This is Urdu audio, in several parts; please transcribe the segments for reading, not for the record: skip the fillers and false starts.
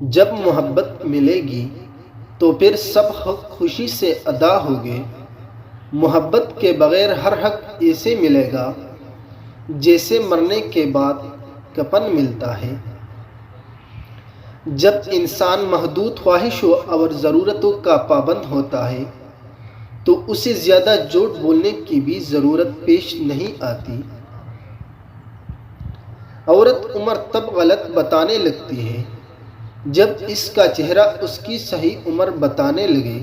جب محبت ملے گی تو پھر سب حق خوشی سے ادا ہوگے۔ محبت کے بغیر ہر حق ایسے ملے گا جیسے مرنے کے بعد کفن ملتا ہے۔ جب انسان محدود خواہشوں اور ضرورتوں کا پابند ہوتا ہے تو اسے زیادہ جھوٹ بولنے کی بھی ضرورت پیش نہیں آتی۔ عورت عمر تب غلط بتانے لگتی ہے جب اس کا چہرہ اس کی صحیح عمر بتانے لگے۔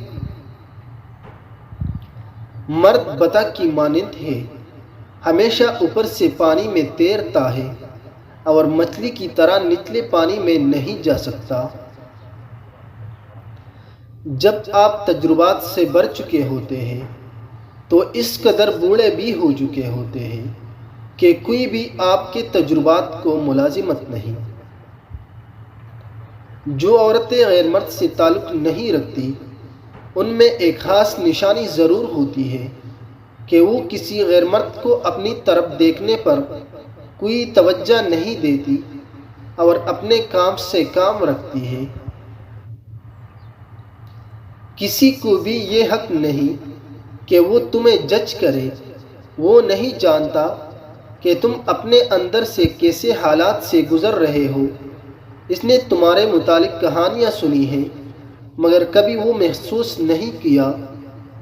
مرد بتا کی مانند ہے، ہمیشہ اوپر سے پانی میں تیرتا ہے اور مچھلی کی طرح نچلے پانی میں نہیں جا سکتا۔ جب آپ تجربات سے بھر چکے ہوتے ہیں تو اس قدر بوڑھے بھی ہو چکے ہوتے ہیں کہ کوئی بھی آپ کے تجربات کو ملازمت نہیں۔ جو عورتیں غیر مرد سے تعلق نہیں رکھتی ان میں ایک خاص نشانی ضرور ہوتی ہے کہ وہ کسی غیر مرد کو اپنی طرف دیکھنے پر کوئی توجہ نہیں دیتی اور اپنے کام سے کام رکھتی ہے۔ کسی کو بھی یہ حق نہیں کہ وہ تمہیں جج کرے۔ وہ نہیں جانتا کہ تم اپنے اندر سے کیسے حالات سے گزر رہے ہو۔ اس نے تمہارے متعلق کہانیاں سنی ہیں مگر کبھی وہ محسوس نہیں کیا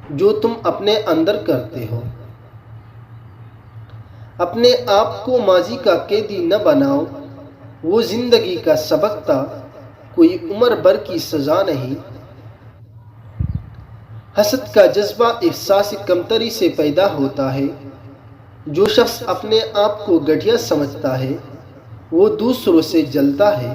جو تم اپنے اندر کرتے ہو۔ اپنے آپ کو ماضی کا قیدی نہ بناؤ، وہ زندگی کا سبق تھا، کوئی عمر بھر کی سزا نہیں۔ حسد کا جذبہ احساس کمتری سے پیدا ہوتا ہے۔ جو شخص اپنے آپ کو گٹھیا سمجھتا ہے وہ دوسروں سے جلتا ہے۔